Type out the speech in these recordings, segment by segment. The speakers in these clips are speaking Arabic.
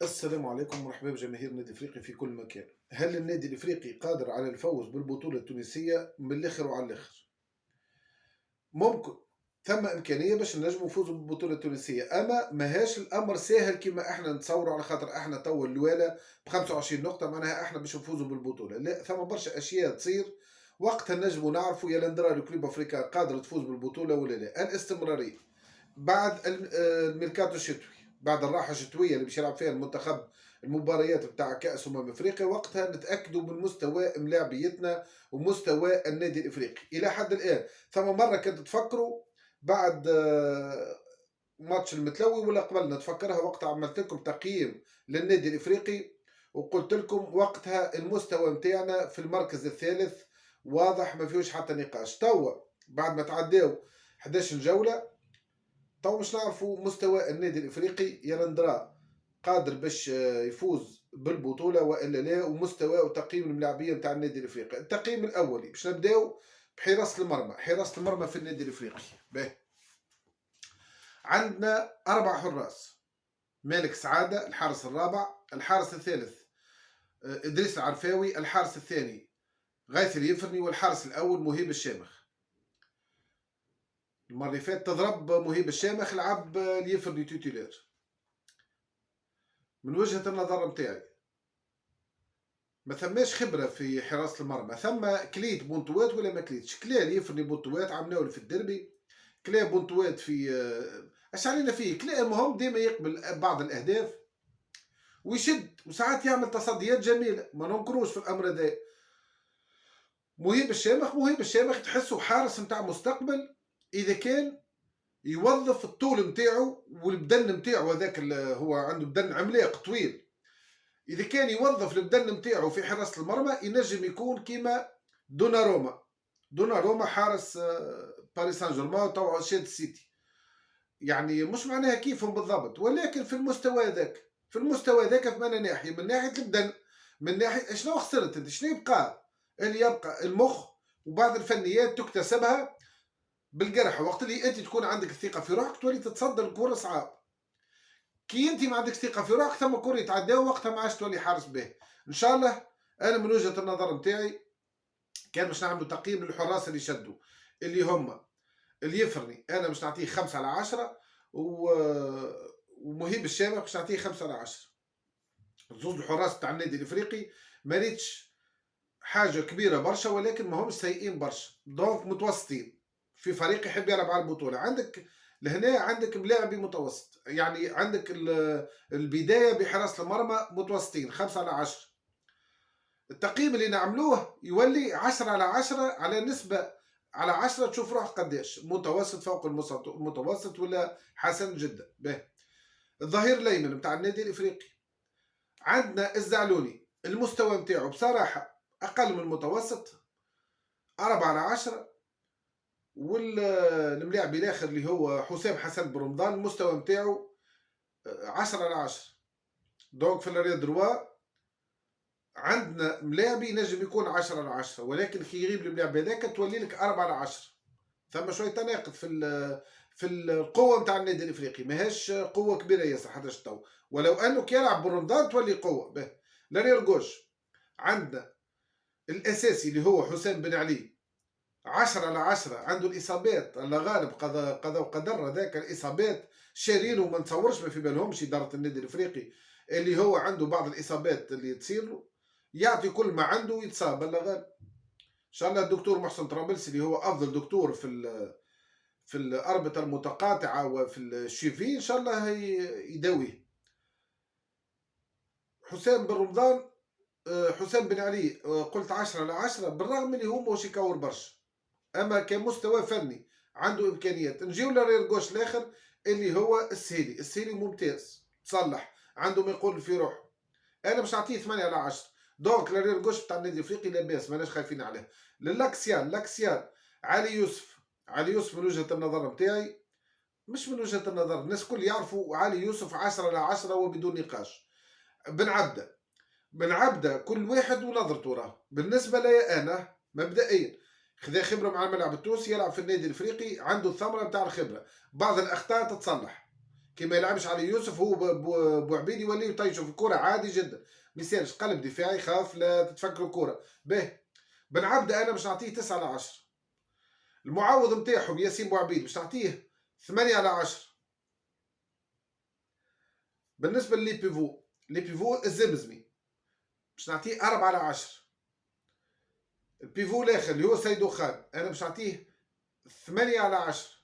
السلام عليكم ومرحبا بجماهير النادي الافريقي في كل مكان. هل النادي الافريقي قادر على الفوز بالبطوله التونسيه؟ من الاخر وعلى الاخر ممكن. ثم امكانيه باش نجموا نفوزوا بالبطوله التونسيه، اما ماهاش الامر ساهل كما احنا نتصوروا، على خاطر احنا توا الاولى ب 25 نقطه معناها احنا باش نفوزوا بالبطوله. لا، ثم برشا اشياء تصير وقتها نجموا نعرفوا يا ندرى الكلوب افريقيا قادر تفوز بالبطوله ولا لا. الاستمراريه بعد الميركاتو الشتوي، بعد الراحه الشتويه اللي باش يلعب فيها المنتخب المباريات بتاع كاس افريقيا، وقتها نتاكدوا من مستوى ملاعبيتنا ومستوى النادي الافريقي الى حد الان. ثم مره كنت تفكروا بعد ماتش المتلوي ولا قبل نتفكرها، وقتها عملت لكم تقييم للنادي الافريقي وقلت لكم وقتها المستوى متاعنا في المركز الثالث واضح، ما فيهوش حتى نقاش. توا بعد ما تعداو 11 جوله، تو مش نعرفوا مستوى النادي الافريقي يا لندرا قادر باش يفوز بالبطوله والا لا، ومستوى وتقييم الملاعبيه نتاع النادي الافريقي. التقييم الاولي باش نبداو بحراسه المرمى. حراسه المرمى في النادي الافريقي باهي، عندنا اربع حراس: مالك سعاده الحارس الرابع، الحارس الثالث ادريس العرفاوي، الحارس الثاني غايث اليفرني، والحارس الاول مهيب الشامخ. المره اللي فاتت تضرب مهيب الشامخ، لعب اليفرني توتيلير. من وجهه النظر نتاعي ما ثماش خبره في حراسه المرمى، ثم كليت بونتوات ولا ما كليتش. كلا اللي يفرني بونتوات عملوا في الدربي، كلا بونتوات في اش علينا فيه، كلا المهم ديما يقبل بعض الاهداف ويشد، وساعات يعمل تصديات جميله، ما ننكروش في الامر هذا. مهيب الشامخ تحسه حارس نتاع مستقبل اذا كان يوظف الطول نتاعو والبدن نتاعو هذاك، هو عنده بدن عملاق طويل. اذا كان يوظف البدن نتاعو في حراسه المرمى ينجم يكون كيما دوناروما. دوناروما حارس باريس سان جيرمان تو شاد السيتي، يعني مش معناها كيفهم بالضبط، ولكن في المستوى ذاك، في المستوى ذاك في من ناحيه، من ناحيه البدن، من ناحيه شنو خسرت انت، شنو يبقى؟ اللي يبقى المخ وبعض الفنيات تكتسبها بالقرح. وقت اللي انت تكون عندك الثقه في روحك تولي تتصدر الكره صعاب. كي انت ما عندكش ثقه في روحك ثم كره يتعداو، وقتها ما عادش تولي حارس به. ان شاء الله انا من وجهه النظر نتاعي كان باش نعملوا تقييم للحراس اللي شدوا، اللي هم اليفرني انا باش نعطيه 5/10، ومهيب الشامخ باش نعطيه 5/10. زوج الحراس تاع النادي الافريقي ما ريتش حاجه كبيره برشا، ولكن ما همش سيئين برشا، دونك متوسطين في فريق يحب يلعب على البطوله. عندك لهنا عندك ملاعبي متوسط، يعني عندك البدايه بحراسه المرمى متوسطين 5/10. التقييم اللي نعملوه يولي 10/10 على نسبه على 10، تشوف روحك قداش متوسط، فوق المتوسط ولا حسن جدا. به الظهير الايمن بتاع النادي الافريقي عندنا الزعلوني، المستوى نتاعو بصراحه اقل من المتوسط 4/10. والملاعب الاخر اللي هو حسام حسن برمضان المستوى نتاعو 10/10. دونك في الرياض دروا عندنا ملاعبي نجم يكون 10/10، ولكن كي يغيب الملاعب هذاك تولي لك 4/10. ثم شويه تناقض في القوه نتاع النادي الافريقي، ماهيش قوه كبيره ياسر حتى تو، ولو انه كي يلعب برمضان تولي قوه. به لارير جوش عندنا الاساسي اللي هو حسام بن علي 10/10. عنده الاصابات، الله غالب قضى وقدر، هذاك الاصابات شارين وما نتصورش ما في بالهمش اداره النادي الافريقي، اللي هو عنده بعض الاصابات اللي تصير له يعطي كل ما عنده ويتصاب، الله غالب. ان شاء الله الدكتور محسن طرابلسي اللي هو افضل دكتور في الاربطه المتقاطعه وفي الشيفي ان شاء الله يداويه. حسام بن رمضان حسام بن علي قلت 10/10، بالرغم اللي هو مش يكور برشا، اما كمستوى فني عنده امكانيات. نجيو لرير جوش الاخر اللي هو السهيلي ممتاز، تصلح عنده ما يقول في روحه. انا باش نعطيه 8/10. دونك لرير جوش بتاع النادي الافريقي لاباس، ماناش خايفين عليه. لاكسيال علي يوسف من وجهه النظر نتاعي، مش من وجهه النظر، الناس الكل يعرفوا علي يوسف 10/10 وبدون نقاش. بن عبده، كل واحد ونظرته راه. بالنسبه لي انا مبدئيا خذا خبره مع الملعب التونسي، يلعب في النادي الافريقي، عنده الثمره نتاع الخبره، بعض الاخطاء تتصلح. كي ما يلعبش علي يوسف هو بوعبيد يولي يطيشوا في الكرة عادي جدا. ما يصيرش قلب دفاعي خاف لا تتفكروا الكرة. به بن عبده انا باش نعطيه 9/10. المعوض نتاعهم ياسين بوعبيد باش نعطيه 8/10. بالنسبة لي بيفو الزمزمي باش نعطيه 4/10. البيفو الاخر اللي هو سيدو خان انا باش نعطيه 8/10.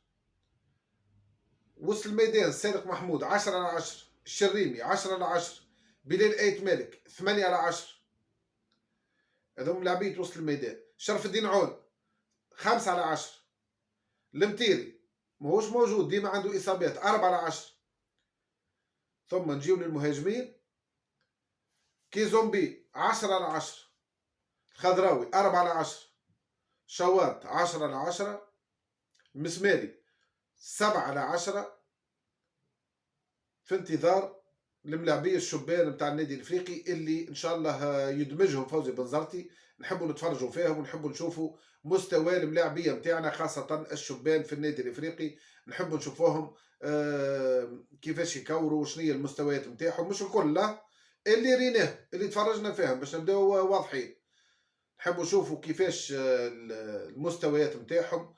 وسط الميدان صادق محمود 10/10. الشريمي 10/10. بلال ايت مالك 8/10. هذوم لاعبين وسط الميدان. شرف الدين عون 5/10. المتيري ماهوش موجود ديما عنده اصابات 4/10. ثم نجيو للمهاجمين. كيزومبي 10/10. خضراوي 4/10. شواط 10/10. مسماري 7/10. في انتظار الملاعبيه الشبان نتاع النادي الافريقي اللي ان شاء الله يدمجهم فوزي بنزرتي. نحبوا نتفرجوا فيهم ونحبوا نشوفوا مستوى الملاعبيه نتاعنا خاصه الشبان في النادي الافريقي. نحبوا نشوفوهم كيفاش يكوروا وشنو هي المستويات نتاعهم مش الكل لا اللي ريناه اللي تفرجنا فيهم باش نبداو واضحين. نحبوا نشوفوا كيفاش المستويات نتاعهم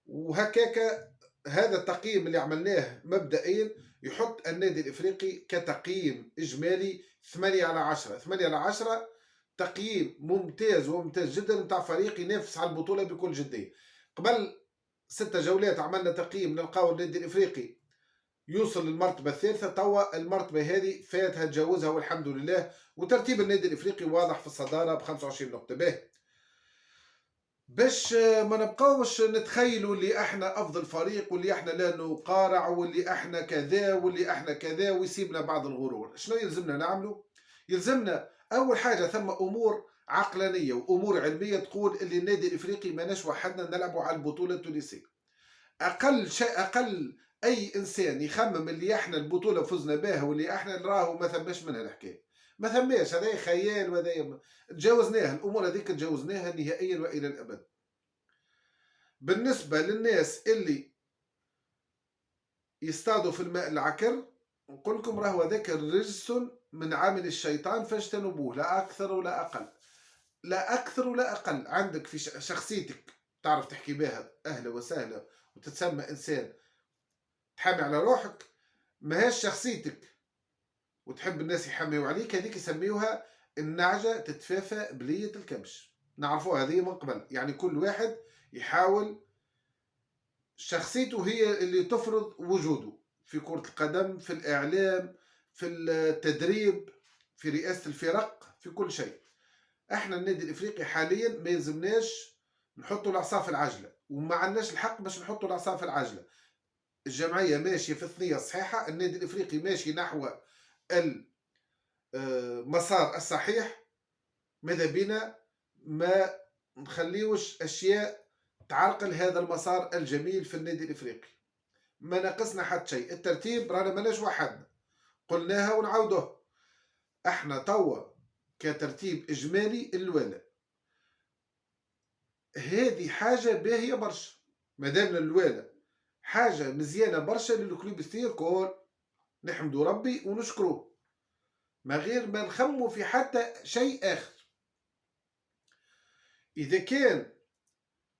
وهكاك. هذا التقييم اللي عملناه مبدئيا يحط النادي الافريقي كتقييم اجمالي 8/10. 8/10 تقييم ممتاز وممتاز جدا نتاع فريق ينافس على البطوله بكل جديه. قبل 6 جولات عملنا تقييم نلقاو النادي الافريقي يوصل للمرتبه الثالثه. توا المرتبه هذه فاتها تجاوزها والحمد لله. وترتيب النادي الافريقي واضح في الصداره ب 25 نقطه. به باش ما نبقاوش نتخيلوا اللي احنا افضل فريق واللي احنا لا نقارع واللي احنا كذا واللي احنا كذا ويسيبنا بعض الغرور. شنو يلزمنا نعملوا؟ يلزمنا اول حاجه ثم امور عقلانيه وامور علميه تقول اللي النادي الافريقي ماناش وحدنا نلعبوا على البطوله التونسيه. اقل شيء اقل اي انسان يخمم اللي احنا البطوله فزنا بها واللي احنا نراهو ما ثماش منها الحكايه. ما ثماش. هذا خيال وهذا تجاوزناها. الامور هذيك تجاوزناها نهائيا والى الابد. بالنسبه للناس اللي يصطادوا في الماء العكر نقول لكم راهو هذاك رجس من عامل الشيطان فاجتنبوه لا اكثر ولا اقل. لا اكثر ولا اقل. عندك في شخصيتك تعرف تحكي بها اهلا وسهلا وتتسمى انسان تحامي على روحك. ماهاش شخصيتك وتحب الناس يحميوا عليك. هذيك يسميوها النعجة تتفافى بلية الكبش. نعرفوها هذه من قبل. يعني كل واحد يحاول شخصيته هي اللي تفرض وجوده في كرة القدم في الإعلام في التدريب في رئاسة الفرق في كل شيء. احنا النادي الافريقي حاليا ما يلزمناش نحطوا العصا في العجلة وما عندناش الحق باش نحطوا العصا في العجلة. الجمعية ماشية في الثنية الصحيحة. النادي الافريقي ماشي نحو المسار الصحيح. ماذا بنا ما نخليوش اشياء تعرقل هذا المسار الجميل في النادي الافريقي. ما ناقصنا حتى شيء. الترتيب رانا ماناش وحدنا قلناها ونعاودوها. احنا توا كترتيب اجمالي الولا هذه حاجة باهية برشا. مادام الولا حاجة مزيانة برشا للكلوب الثير كل نحمدوا ربي ونشكروه ما غير ما نخموا في حتى شيء آخر. إذا كان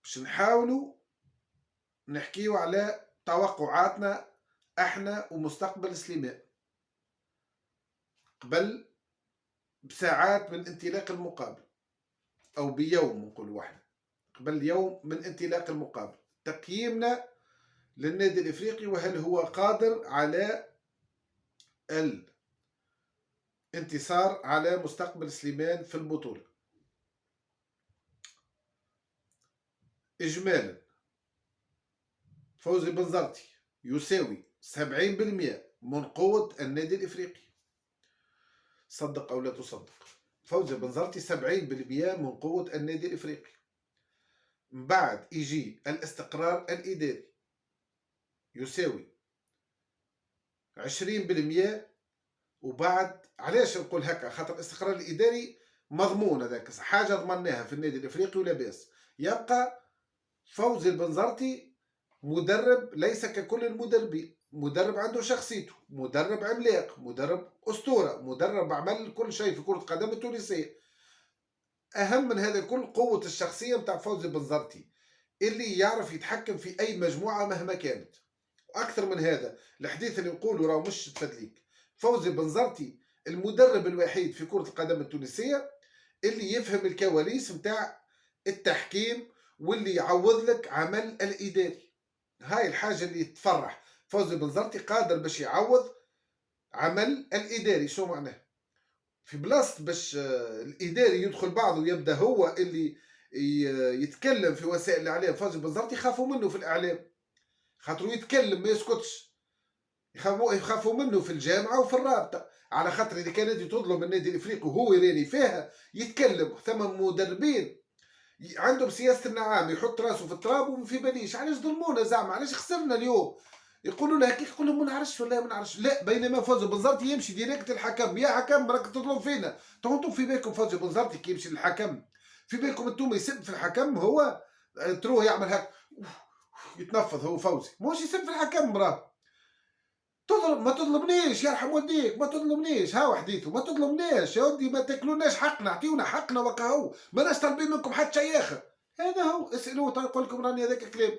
باش نحاولوا نحكيو على توقعاتنا احنا ومستقبل سليمان قبل بساعات من انطلاق المقابل أو بيوم نقول واحدة قبل يوم من انطلاق المقابل. تقييمنا للنادي الإفريقي وهل هو قادر على الانتصار على مستقبل سليمان في البطولة. إجمالا فوزي بنزرتي يساوي 70% من قوة النادي الإفريقي. صدق أو لا تصدق. فوزي بنزرتي 70% من قوة النادي الإفريقي. من بعد يجي الاستقرار الإداري يساوي 20%. وبعد علاش نقول هكا خاطر الاستقرار الإداري مضمون. هذاك حاجة ضمناها في النادي الإفريقي ولا بأس. يبقى فوزي البنزرتي مدرب ليس ككل المدربين. مدرب عنده شخصيته، مدرب عملاق، مدرب أسطورة، مدرب عمل كل شيء في كرة القدم التونسية. أهم من هذا الكل قوة الشخصية متاع فوزي بنزرتي، اللي يعرف يتحكم في أي مجموعة مهما كانت. أكثر من هذا الحديث اللي نقوله راه مش تفدليك. فوزي بنزرتي المدرب الوحيد في كرة القدم التونسية اللي يفهم الكواليس متاع التحكيم، واللي يعوض لك عمل الإداري. هاي الحاجة اللي تفرح. فوزي بنزرتي قادر باش يعوض عمل الإداري. شو معناه؟ في بلاصة باش الإداري يدخل بعضه ويبدأ هو اللي يتكلم في وسائل الإعلام، فوزي بنزرتي يخافوا منه في الإعلام، خاطرو يتكلم ما يسكتش. يخافوا منه في الجامعة وفي الرابطة، على خاطر إذا كان نادي تظلم النادي الإفريقي وهو يراني فيها يتكلم. ثم مدربين عندهم سياسة النعام، يحط راسه في التراب وما في باليش علاش ظلمونا زعما، علاش خسرنا اليوم. يقولوا له هكاك، يقول لهم ما نعرفش والله ما نعرفش. لا، بينما فوزي بنزرتي يمشي ديريكت للحكم، يا حكم راك تظلم فينا. تو انتم في بالكم فوزي بنزرتي كي يمشي للحكم، في بالكم انتم يسب في الحكم هو تروه يعمل هك يتنفض هو فوزي، مش يسب في الحكم راه. تظلم ما تظلمنيش يرحم والديك، ما تظلمنيش. ها حديثه ما تظلمناش يا ودي، ما تاكلوناش حقنا، اعطيونا حقنا وكهو، ما ناش طالبين منكم حتى شيء اخر. هذا هو، اسالوه يقول لكم راني هذاك الكلام.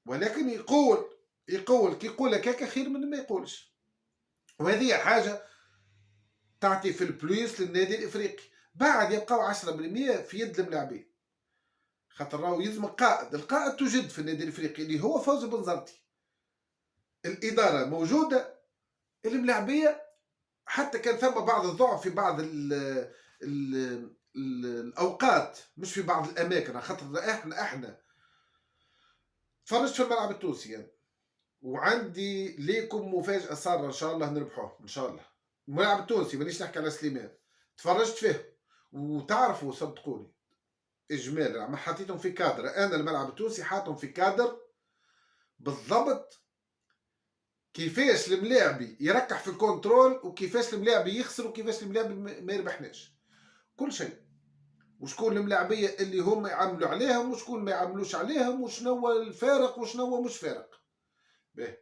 ولكن يقول كي يقول لك هكا خير من ما يقولش. وهذه حاجه تعطي في البليس للنادي الافريقي. بعد يبقاو 10% في يد الملاعبين، خاطر راهو يلزم قائد. القائد توجد في النادي الافريقي اللي هو فوزي بنزرتي. الاداره موجوده، الملاعبيه حتى كان ثم بعض الضعف في بعض ال الاوقات، مش في بعض الاماكن، خاطر احنا تفرجت في الملعب التونسي يعني. وعندي ليكم مفاجاه ساره ان شاء الله نربحوه ان شاء الله. الملعب التونسي مانيش نحكي على سليمان، تفرجت فيه وتعرفوا صدقوني اجمالا ما حطيتهم في كادر. انا الملعب التونسي حاطهم في كادر بالضبط كيفاش الملاعبي يركح في الكنترول، وكيفاش الملاعبي يخسر، وكيفاش الملاعبي ما يربحناش. كل شيء. وشكون الملاعبيه اللي هم يعملوا عليهم وشكون ما يعملوش عليهم، وشنو الفارق وشنو مش فارق. به.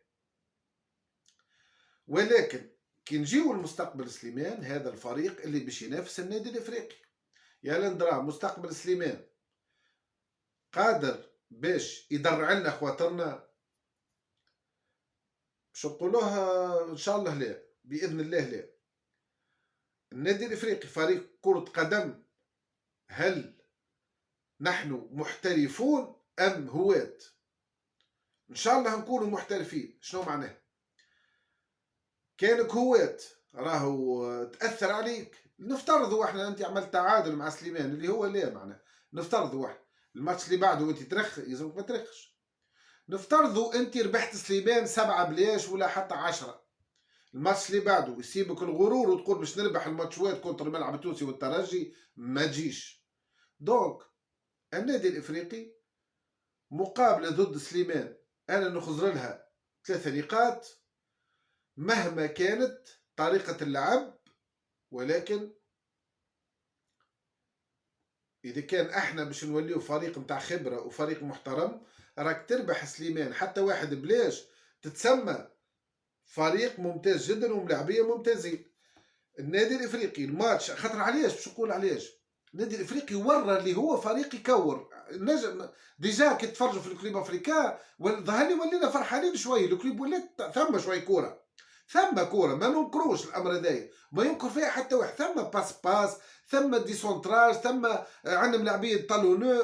ولكن كي نجيو لمستقبل سليمان، هذا الفريق اللي باش ينافس النادي الافريقي، يا لندرا مستقبل سليمان قادر باش يدرع لنا خواطرنا؟ باش نقولوها ان شاء الله لا، باذن الله لا. النادي الافريقي فريق كرة قدم. هل نحن محترفون ام هواة؟ ان شاء الله نكونوا محترفين. شنو معناه؟ كانك هواة راهو تاثر عليك، نفترضوا احنا انت عملت تعادل مع سليمان اللي هو لا معناه، نفترضوا احنا الماتش اللي بعده انت ترخ يلزمك ما ترخش. نفترضوا انت ربحت سليمان 7 بلاش ولا حتى 10، الماتش اللي بعده يسيبك الغرور وتقول باش نربح الماتشات كونتر الملعب التونسي والترجي، ما تجيش. دونك النادي الافريقي مقابله ضد سليمان انا نخزر لها 3 نقاط مهما كانت طريقه اللعب. ولكن اذا كان احنا باش نوليو فريق متاع خبره وفريق محترم، راك تربح سليمان حتى 1 بلاش تتسمى فريق ممتاز جدا وملاعبيه ممتازين. النادي الافريقي الماتش خاطر علاش باش نقول علاش النادي الافريقي ورى اللي هو فريق يكور نجم. ديجا كي تفرجوا في الكليب افريكا ظهر لي ولينا فرحانين شويه، الكليب ولات ثم شويه كوره، ثم كوره ما ننكروش الامر هذايا، ما ينكر فيها حتى واحد. ثم باس ثم ديسونتراج، ثم عندنا ملاعبين طالونو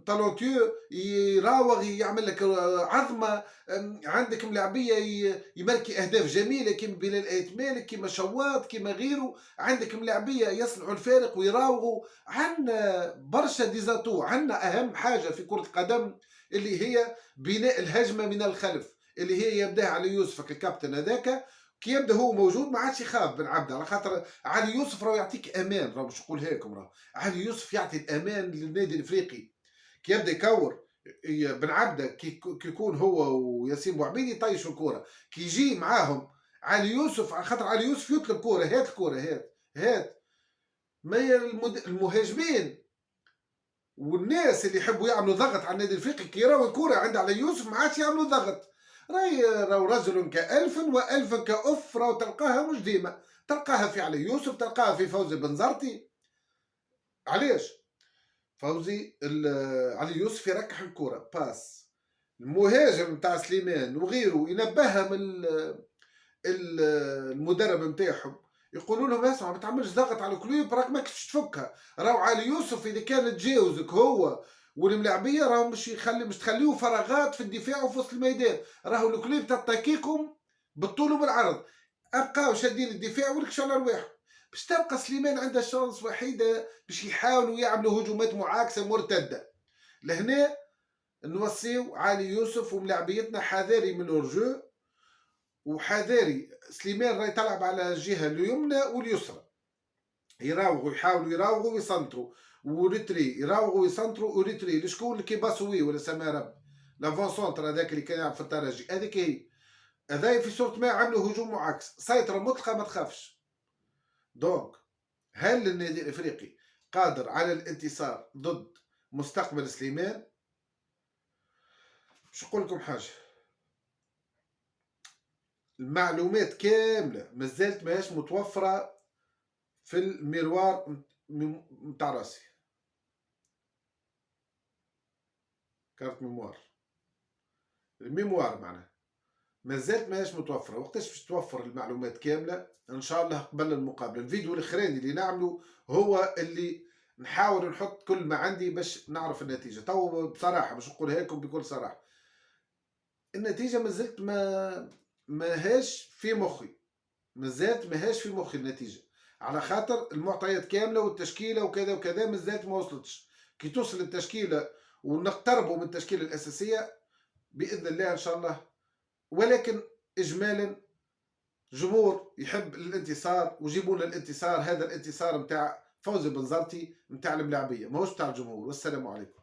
طالونتيو يراوغ يعمل لك عظمه. عندك ملاعبيه يماركي اهداف جميله كيما بلال ايت مالك، كيما شواط، كيما غيره. عندك ملاعبيه يصنعوا الفارق ويراوغوا. عندنا برشا ديزاتو. عندنا اهم حاجه في كره القدم اللي هي بناء الهجمه من الخلف، اللي هي يبداها علي يوسف الكابتن هذاك. كي يبدا هو موجود ما عادش يخاف بن عبده، على خاطر علي يوسف راه يعطيك امان. راه باش نقولها لكم، راه علي يوسف يعطي الامان للنادي الافريقي. كي يبدا يكور بن عبده، كي يكون هو وياسين بوعبيد يطيشوا الكوره، كي يجي معاهم علي يوسف، على خاطر علي يوسف يطلب كوره، هات الكوره هات. ما المهاجمين والناس اللي يحبوا يعملوا ضغط على النادي الافريقي كي يراو الكوره عند علي يوسف ما عادش يعملوا ضغط. راهو رجل كألف وألف كأف، راهو تلقاها مش ديما، تلقاها في علي يوسف، تلقاها في فوزي بنزرتي. علاش؟ علي يوسف يركح الكرة باس، المهاجم نتاع سليمان وغيره ينبههم المدرب نتاعهم، يقولوا لهم اسمع ما تعملش ضغط على الكلوب، راك ماكش تفكها. راهو علي يوسف اذا كان تجاوزك هو والملاعبيه راهو مش تخليو فراغات في الدفاع وفي وسط الميدان، راهو الكلوب تتاكيكم بالطول وبالعرض، ابقاو شادين الدفاع ولكش على رواحهم. باش تبقى سليمان عنده شانس وحيده باش يحاولوا يعملوا هجومات معاكسه مرتده. لهنا نوصيو علي يوسف وملاعبيتنا حذاري من الرجو، وحذاري سليمان راهي تلعب على الجهه اليمنى واليسرى، يراوغوا يحاولوا يراوغوا ويسنتروا وريتري، يراوغوا ويسنتروا وريتري لشكون اللي كيباسوي ولا سمارة لافون سونتر هذاك اللي كان يلعب في الترجي، هذيك هي. هذا في صورة ما عملوا هجوم معاكس، سيطرة مطلقة ما تخافش. دونك هل النادي الافريقي قادر على الانتصار ضد مستقبل سليمان؟ باش نقول لكم حاجه، المعلومات كامله مازالت ماهيش متوفره في الميروار نتاع راسي، كارت ميموار، الميموار معناها مازالت ماهيش متوفره. وقتاش باش توفر المعلومات كامله؟ ان شاء الله قبل المقابله. الفيديو الاخراني اللي نعمله هو اللي نحاول نحط كل ما عندي باش نعرف النتيجه. تو بصراحه باش نقولها لكم بكل صراحه، النتيجه مازالت ماهاش في مخي، مازالت ماهاش في مخي النتيجه، على خاطر المعطيات كامله والتشكيله وكذا وكذا مازالت ما وصلتش. كي توصل التشكيله ونقتربوا من التشكيله الاساسيه باذن الله ان شاء الله. ولكن اجمالا جمهور يحب الانتصار وجيبوا لنا الانتصار، هذا الانتصار نتاع فوزي بنزرتي نتاع الملاعبيه ماهوش نتاع الجمهور. والسلام عليكم.